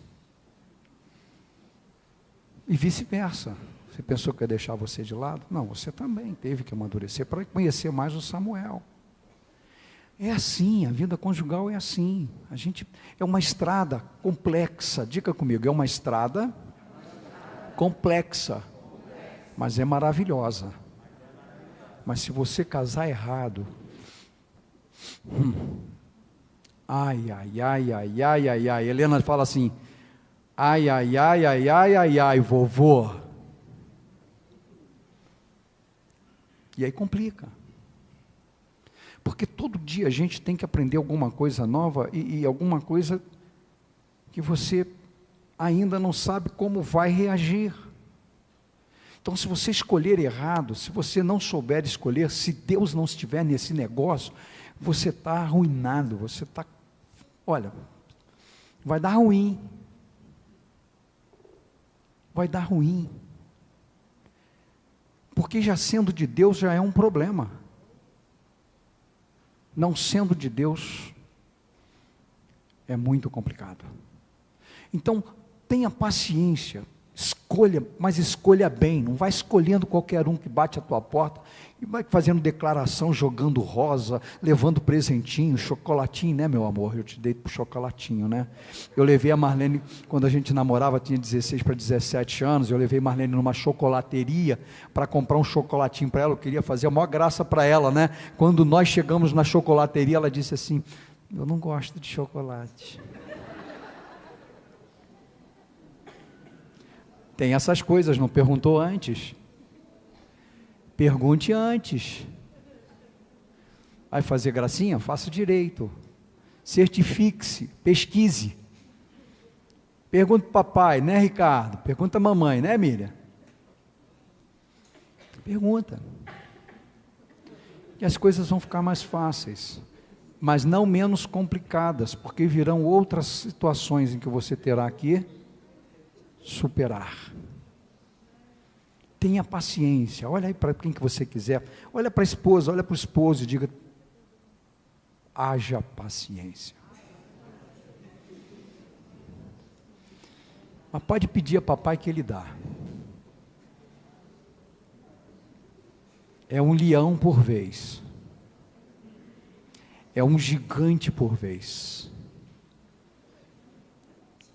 E vice-versa. Você pensou que eu ia deixar você de lado? Não, você também teve que amadurecer para conhecer mais o Samuel. É assim, a vida conjugal é assim. É uma estrada complexa. Diga comigo, é uma estrada complexa, mas é maravilhosa. Mas se você casar errado, ai, ai, ai, ai, ai, ai, ai. Helena fala assim, ai, ai, ai, ai, ai, ai, ai, vovô. E aí complica. Porque todo dia a gente tem que aprender alguma coisa nova e alguma coisa que você ainda não sabe como vai reagir. Então, se você escolher errado, se você não souber escolher, se Deus não estiver nesse negócio, você está arruinado, você está, olha, vai dar ruim. Vai dar ruim. Porque já sendo de Deus já é um problema. Não sendo de Deus, é muito complicado. Então, tenha paciência, escolha, mas escolha bem, não vai escolhendo qualquer um que bate a tua porta, e vai fazendo declaração, jogando rosa, levando presentinho, chocolatinho, né, meu amor? Eu te dei pro chocolatinho, né? Eu levei a Marlene, quando a gente namorava, tinha 16 para 17 anos, eu levei Marlene numa chocolateria, para comprar um chocolatinho para ela, eu queria fazer a maior graça para ela, né? Quando nós chegamos na chocolateria, ela disse assim, eu não gosto de chocolate. Tem essas coisas, não perguntou antes? Pergunte antes. Vai fazer gracinha? Faça direito. Certifique-se, pesquise. Pergunta para o papai, né, Ricardo? Pergunta a mamãe, né, Miriam? Pergunta. E as coisas vão ficar mais fáceis, mas não menos complicadas, porque virão outras situações em que você terá que superar. Tenha paciência, olha aí para quem que você quiser, olha para a esposa, olha para o esposo e diga, haja paciência. Mas pode pedir a papai que ele dá. É um leão por vez. É um gigante por vez.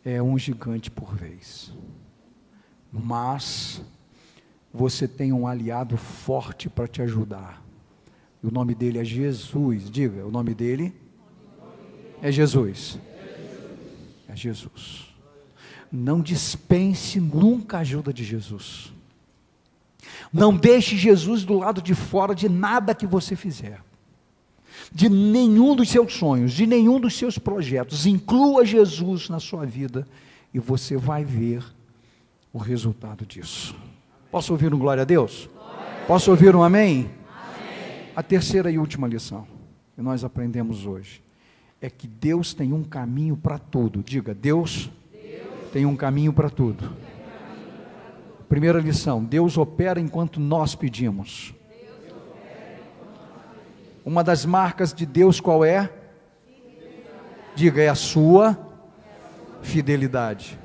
É um gigante por vez. Mas você tem um aliado forte para te ajudar. E o nome dele é Jesus. Diga, o nome dele é Jesus. É Jesus. Não dispense nunca a ajuda de Jesus. Não deixe Jesus do lado de fora de nada que você fizer. De nenhum dos seus sonhos, de nenhum dos seus projetos. Inclua Jesus na sua vida e você vai ver o resultado disso. Posso ouvir um glória a Deus? Posso ouvir um amém? Amém. A terceira e última lição que nós aprendemos hoje é que Deus tem um caminho para tudo. Diga, Deus tem um caminho para tudo. Primeira lição, Deus opera enquanto nós pedimos. Uma das marcas de Deus qual é? Diga, é a sua fidelidade.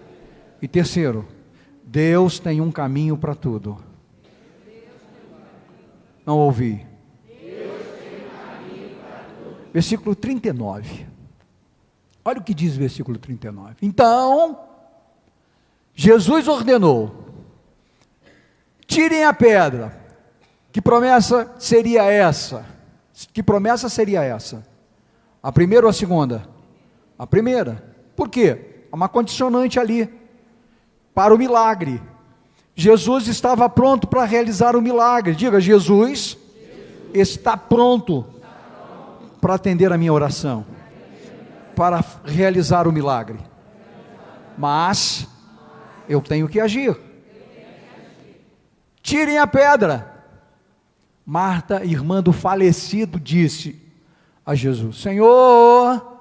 E terceiro, Deus tem um caminho para tudo. Não ouvi. Versículo 39. Olha o que diz o versículo 39. Então, Jesus ordenou, tirem a pedra. Que promessa seria essa? Que promessa seria essa? A primeira ou a segunda? A primeira. Por quê? Há uma condicionante ali, para o milagre. Jesus estava pronto para realizar o milagre. Diga, Jesus está pronto para atender a minha oração, para realizar o milagre. Mas eu tenho que agir. Tirem a pedra. Marta, irmã do falecido, disse a Jesus: Senhor,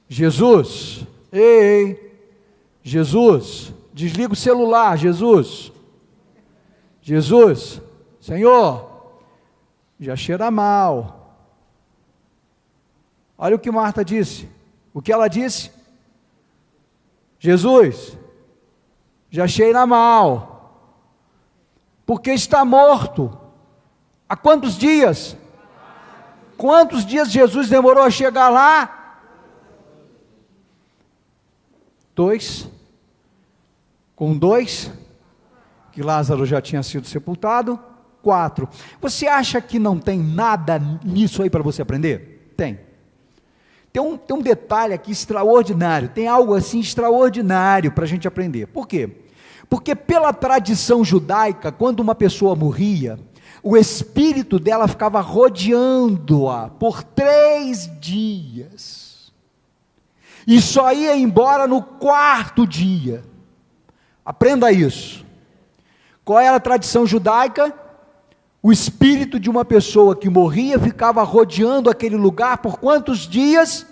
Jesus, ei, Jesus, desliga o celular, Jesus, Senhor, já cheira mal. Olha o que Marta disse, o que ela disse: Jesus, já cheira mal, porque está morto. Há quantos dias? Quantos dias Jesus demorou a chegar lá? 2. Com 2, que Lázaro já tinha sido sepultado. 4. Você acha que não tem nada nisso aí para você aprender? Tem. Tem um detalhe aqui extraordinário, tem algo assim extraordinário para a gente aprender. Por quê? Porque pela tradição judaica, quando uma pessoa morria, o espírito dela ficava rodeando-a por 3 dias, e só ia embora no 4º dia. Aprenda isso. Qual era a tradição judaica? O espírito de uma pessoa que morria ficava rodeando aquele lugar por quantos dias?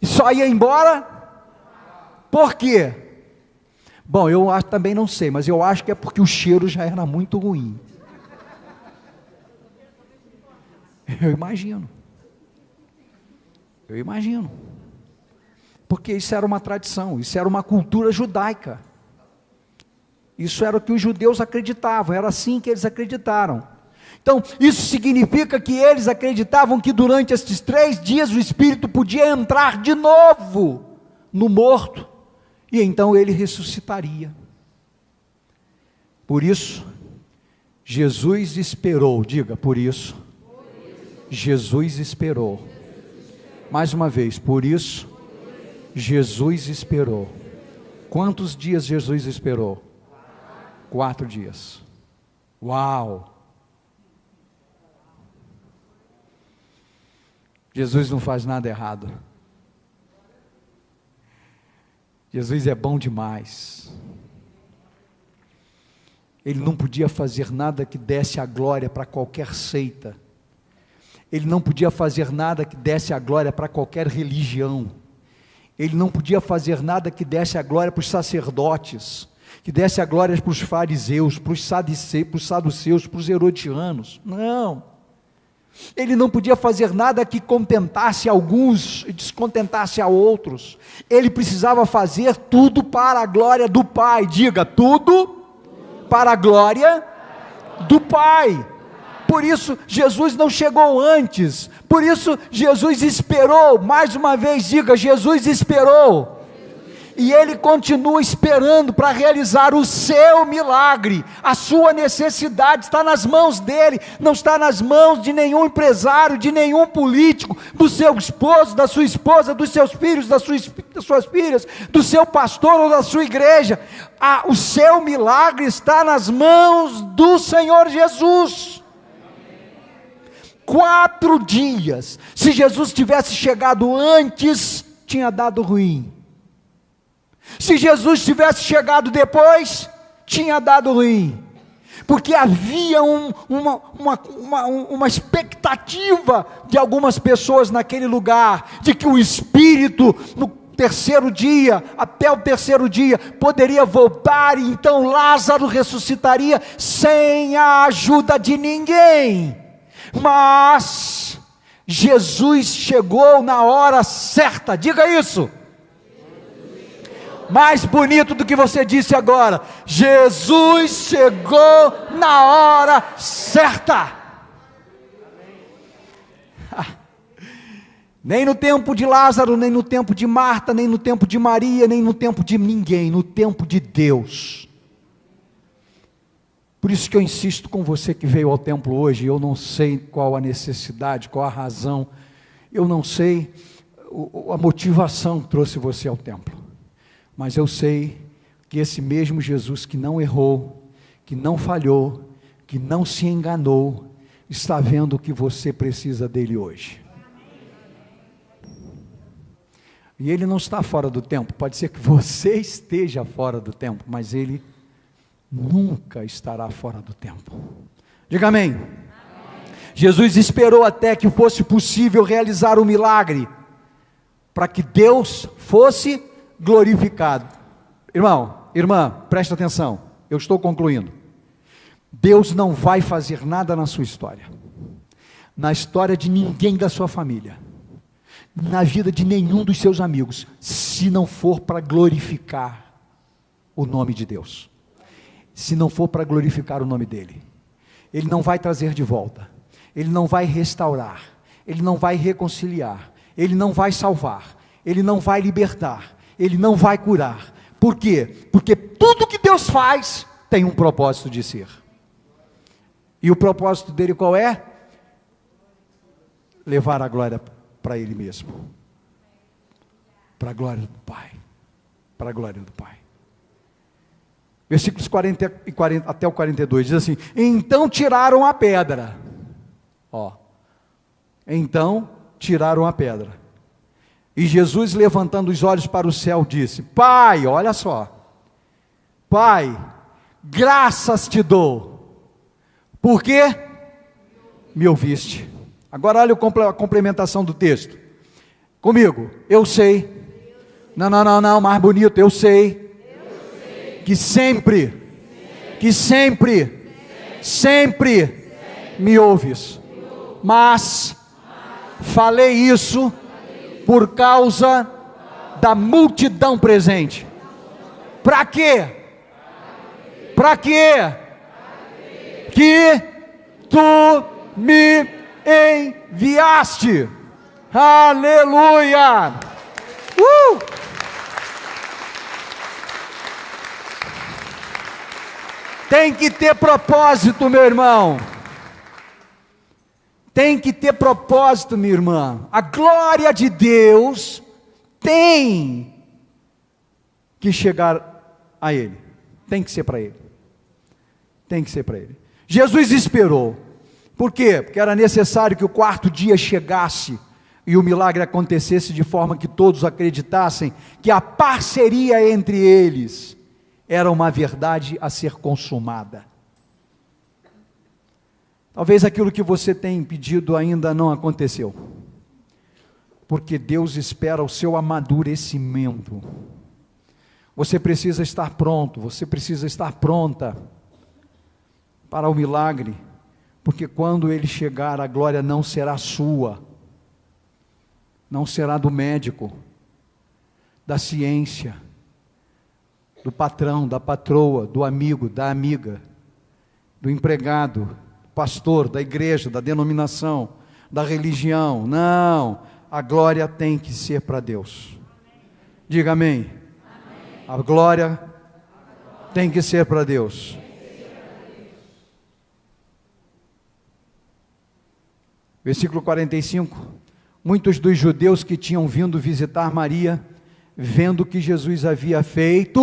E só ia embora? Por quê? Bom, eu também não sei, mas eu acho que é porque o cheiro já era muito ruim. Eu imagino. Porque isso era uma tradição, isso era uma cultura judaica. Isso era o que os judeus acreditavam, era assim que eles acreditaram. Então, isso significa que eles acreditavam que durante estes 3 dias o Espírito podia entrar de novo no morto, e então ele ressuscitaria. Por isso, Jesus esperou, diga, por isso, Jesus esperou. Mais uma vez, por isso, Jesus esperou. Quantos dias Jesus esperou? 4 dias. Uau! Jesus não faz nada errado. Jesus é bom demais. Ele não podia fazer nada que desse a glória para qualquer seita. Ele não podia fazer nada que desse a glória para qualquer religião. Ele não podia fazer nada que desse a glória para os sacerdotes, que desse a glória para os fariseus, para os saduceus, para os herodianos. Não. Ele não podia fazer nada que contentasse alguns e descontentasse a outros. Ele precisava fazer tudo para a glória do Pai. Diga, tudo para a glória do Pai. Por isso, Jesus não chegou antes. Por isso, Jesus esperou. Mais uma vez, diga, Jesus esperou. E Ele continua esperando para realizar o seu milagre. A sua necessidade está nas mãos dEle, não está nas mãos de nenhum empresário, de nenhum político, do seu esposo, da sua esposa, dos seus filhos, das suas filhas, do seu pastor ou da sua igreja. O seu milagre está nas mãos do Senhor Jesus. 4 dias. Se Jesus tivesse chegado antes, tinha dado ruim. Se Jesus tivesse chegado depois, tinha dado ruim, porque havia uma expectativa de algumas pessoas naquele lugar, de que o Espírito, no 3º dia, até o 3º dia, poderia voltar, e então Lázaro ressuscitaria, sem a ajuda de ninguém. Mas Jesus chegou na hora certa, diga isso. Mais bonito do que você disse agora, Jesus chegou na hora certa. Nem no tempo de Lázaro, nem no tempo de Marta, nem no tempo de Maria, nem no tempo de ninguém, no tempo de Deus. Por isso que eu insisto com você que veio ao templo hoje. Eu não sei qual a necessidade, qual a razão, eu não sei a motivação que trouxe você ao templo. Mas eu sei que esse mesmo Jesus que não errou, que não falhou, que não se enganou, está vendo o que você precisa dele hoje. E ele não está fora do tempo. Pode ser que você esteja fora do tempo, mas ele nunca estará fora do tempo. Diga amém. Amém. Jesus esperou até que fosse possível realizar o milagre, para que Deus fosse glorificado. Irmão, irmã, preste atenção, eu estou concluindo. Deus não vai fazer nada na sua história, na história de ninguém da sua família, na vida de nenhum dos seus amigos, se não for para glorificar o nome de Deus, se não for para glorificar o nome dEle. Ele não vai trazer de volta, Ele não vai restaurar, Ele não vai reconciliar, Ele não vai salvar, Ele não vai libertar, Ele não vai curar. Por quê? Porque tudo que Deus faz tem um propósito de ser. E o propósito dele qual é? Levar a glória para Ele mesmo, para a glória do Pai, para a glória do Pai. Versículos 40 até o 42, diz assim: então tiraram a pedra, então tiraram a pedra, e Jesus, levantando os olhos para o céu, disse: Pai, olha só, Pai, graças te dou, porque me ouviste. Agora olha a complementação do texto, comigo, eu sei, não, mais bonito, eu sei, que sempre me ouves, mas falei isso por causa da multidão presente. Para quê? Para quê? Que tu me enviaste. Aleluia! Tem que ter propósito, meu irmão. Tem que ter propósito, minha irmã. A glória de Deus tem que chegar a Ele. Tem que ser para Ele. Tem que ser para Ele. Jesus esperou. Por quê? Porque era necessário que o quarto dia chegasse e o milagre acontecesse de forma que todos acreditassem que a parceria entre eles era uma verdade a ser consumada. Talvez aquilo que você tem pedido ainda não aconteceu, porque Deus espera o seu amadurecimento. Você precisa estar pronto, você precisa estar pronta para o milagre, porque quando ele chegar, a glória não será sua, não será do médico, da ciência, do patrão, da patroa, do amigo, da amiga, do empregado, do pastor, da igreja, da denominação, da religião. Não, a glória tem que ser para Deus. Diga amém. A glória tem que ser para Deus. Versículo 45. Muitos dos judeus que tinham vindo visitar Maria, vendo o que Jesus havia feito,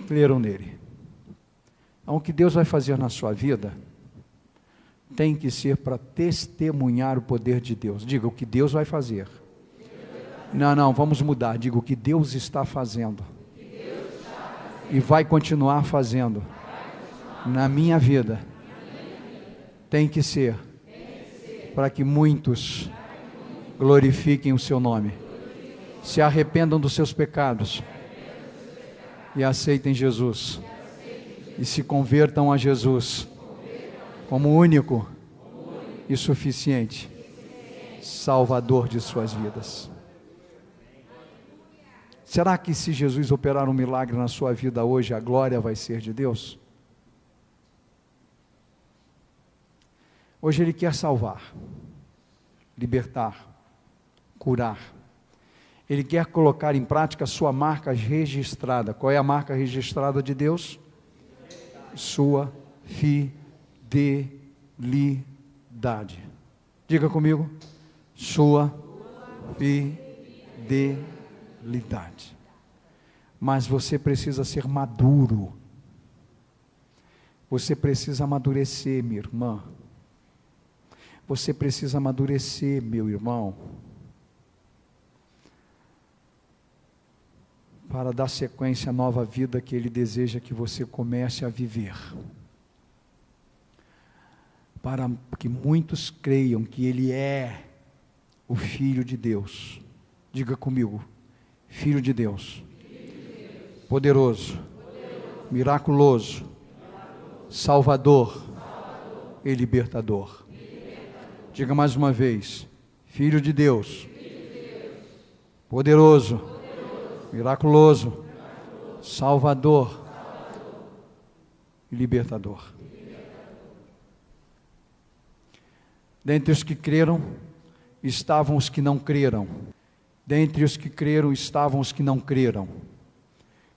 creram nele. Então, o que Deus vai fazer na sua vida tem que ser para testemunhar o poder de Deus. Diga, o que Deus vai fazer. Não, vamos mudar. Diga, o que Deus está fazendo. E vai continuar fazendo na minha vida. Tem que ser para que muitos glorifiquem o seu nome, se arrependam dos seus pecados e aceitem Jesus, e se convertam a Jesus como único e suficiente Salvador de suas vidas. Será que se Jesus operar um milagre na sua vida hoje, a glória vai ser de Deus? Hoje Ele quer salvar, libertar, curar. Ele quer colocar em prática a sua marca registrada. Qual é a marca registrada de Deus? Sua fidelidade. Diga comigo. Sua fidelidade. mas você precisa ser maduro. Você precisa amadurecer, minha irmã. Você precisa amadurecer, meu irmão, para dar sequência à nova vida que Ele deseja que você comece a viver. Para que muitos creiam que Ele é o Filho de Deus. Diga comigo, Filho de Deus, poderoso, miraculoso, Salvador e libertador. Diga mais uma vez, Filho de Deus, poderoso, miraculoso, Salvador e libertador. Dentre os que creram, estavam os que não creram. Dentre os que creram, estavam os que não creram.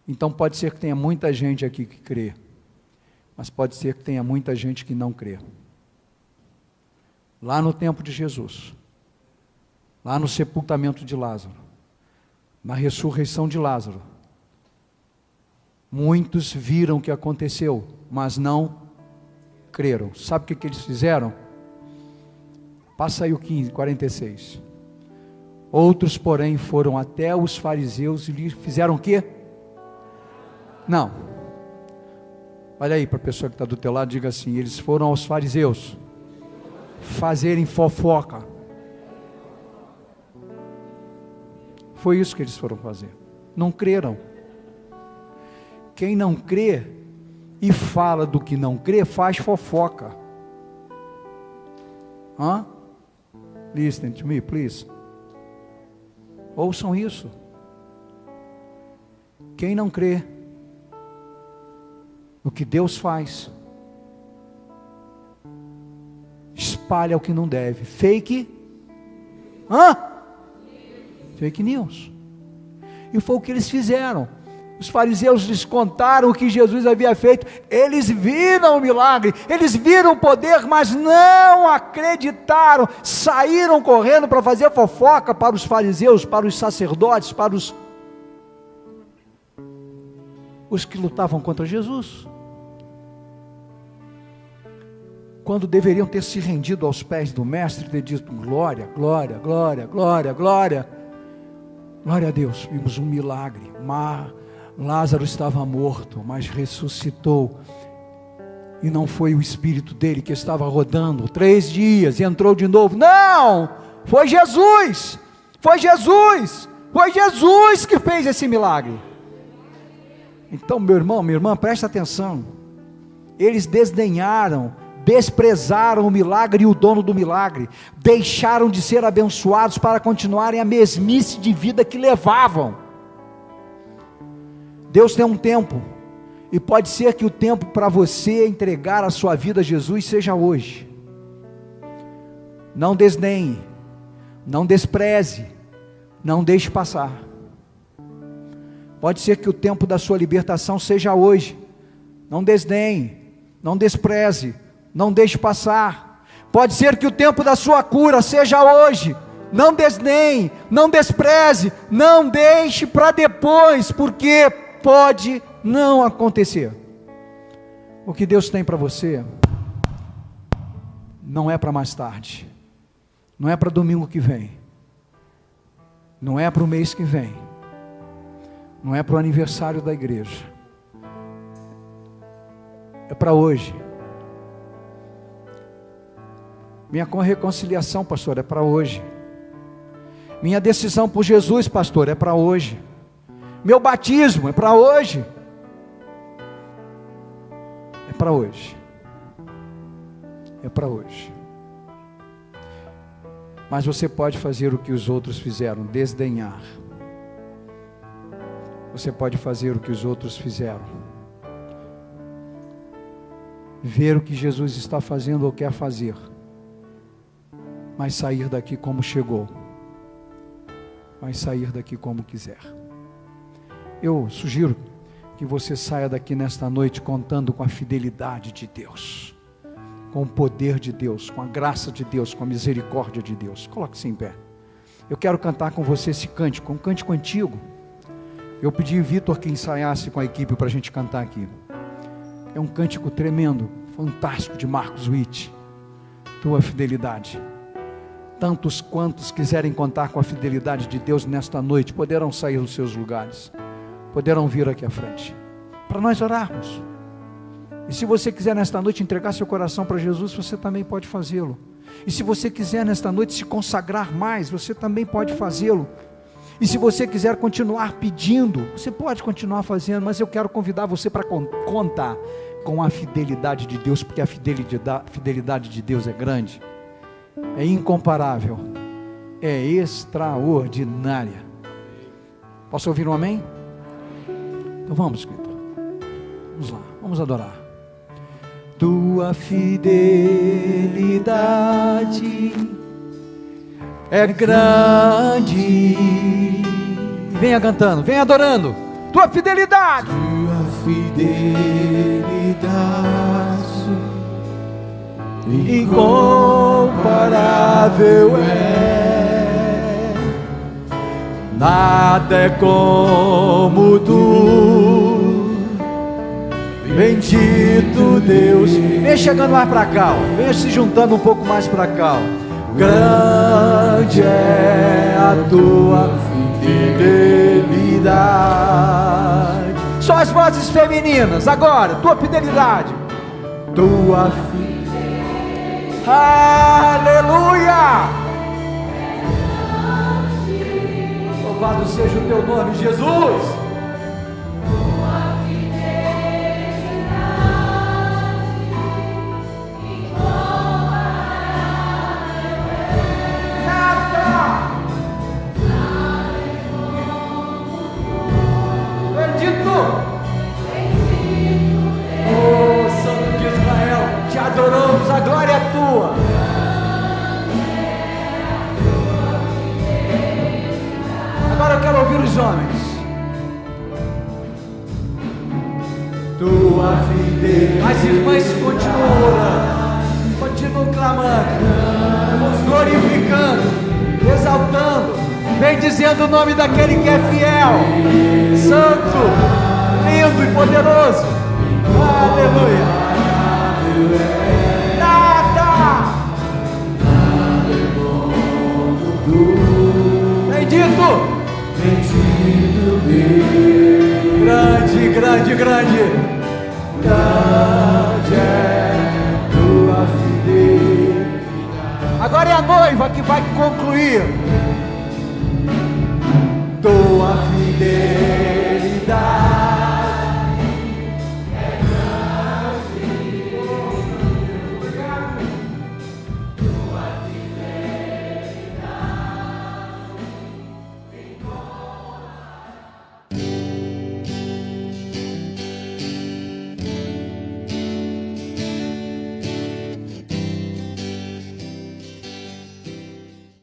Então pode ser que tenha muita gente aqui que crê, mas pode ser que tenha muita gente que não crê. Lá no tempo de Jesus, lá no sepultamento de Lázaro, na ressurreição de Lázaro, muitos viram o que aconteceu, mas não creram. Sabe o que eles fizeram? Passa aí o 46. Outros, porém, foram até os fariseus e lhe fizeram o quê? Não. Olha aí para a pessoa que está do teu lado, diga assim: eles foram aos fariseus fazerem fofoca. Foi isso que eles foram fazer. Não creram. Quem não crê e fala do que não crê, faz fofoca. Listen to me, please. Ouçam isso. Quem não crê no que Deus faz, espalha o que não deve. Fake news. E foi o que eles fizeram. Os fariseus lhes contaram o que Jesus havia feito. Eles viram o milagre, eles viram o poder, mas não acreditaram. Saíram correndo para fazer fofoca para os fariseus, para os sacerdotes, para os que lutavam contra Jesus, quando deveriam ter se rendido aos pés do mestre e ter dito: glória, glória, glória, glória, glória, glória a Deus, vimos um milagre. Lázaro estava morto, mas ressuscitou, e não foi o espírito dele que estava rodando 3 dias e entrou de novo. Não, foi Jesus, foi Jesus, foi Jesus que fez esse milagre. Então, meu irmão, minha irmã, presta atenção. Eles desdenharam, desprezaram o milagre e o dono do milagre, deixaram de ser abençoados para continuarem a mesmice de vida que levavam. Deus tem um tempo, e pode ser que o tempo para você entregar a sua vida a Jesus seja hoje. Não desdenhe, não despreze, não deixe passar. Pode ser que o tempo da sua libertação seja hoje. Não desdenhe, não despreze, não deixe passar. Pode ser que o tempo da sua cura seja hoje. Não desdenhe, não despreze, não deixe para depois, porque pode não acontecer. O que Deus tem para você não é para mais tarde, não é para domingo que vem, não é para o mês que vem, não é para o aniversário da igreja, é para hoje. Minha reconciliação, pastor, é para hoje. Minha decisão por Jesus, pastor, é para hoje. Meu batismo é para hoje. É para hoje. É para hoje. Mas você pode fazer o que os outros fizeram, desdenhar. Você pode fazer o que os outros fizeram, ver o que Jesus está fazendo ou quer fazer, mas sair daqui como chegou, mas sair daqui como quiser. Eu sugiro que você saia daqui nesta noite contando com a fidelidade de Deus, com o poder de Deus, com a graça de Deus, com a misericórdia de Deus. Coloque-se em pé. Eu quero cantar com você esse cântico, um cântico antigo. Eu pedi Vitor que ensaiasse com a equipe para a gente cantar aqui. É um cântico tremendo, fantástico, de Marcos Witt. Tua fidelidade. Tantos quantos quiserem contar com a fidelidade de Deus nesta noite, poderão sair dos seus lugares, poderão vir aqui à frente, para nós orarmos. E se você quiser nesta noite entregar seu coração para Jesus, você também pode fazê-lo. E se você quiser nesta noite se consagrar mais, você também pode fazê-lo. E se você quiser continuar pedindo, você pode continuar fazendo, mas eu quero convidar você para contar com a fidelidade de Deus, porque a fidelidade de Deus é grande, é incomparável, é extraordinária. Posso ouvir um amém? Então vamos, querido. Vamos lá, vamos adorar. Tua fidelidade é grande. Venha cantando, venha adorando. Tua fidelidade. Tua fidelidade incomparável é. Nada é como tu. Bendito Deus. Venha chegando mais para cá, venha se juntando um pouco mais para cá. Grande é a tua fidelidade. Só as vozes femininas agora. Tua fidelidade. Tua fidelidade. Aleluia. Louvado seja o teu nome, Jesus. Adoramos, a glória é tua. Agora eu quero ouvir os homens. Tua fidelidade. As irmãs continuam orando, continuam clamando, glorificando, exaltando, vem dizendo o nome daquele que é fiel, santo, lindo e poderoso. Aleluia. Bendito Deus, grande, grande, grande, grande é tua fidelidade. Agora é a noiva que vai concluir. Tua fidelidade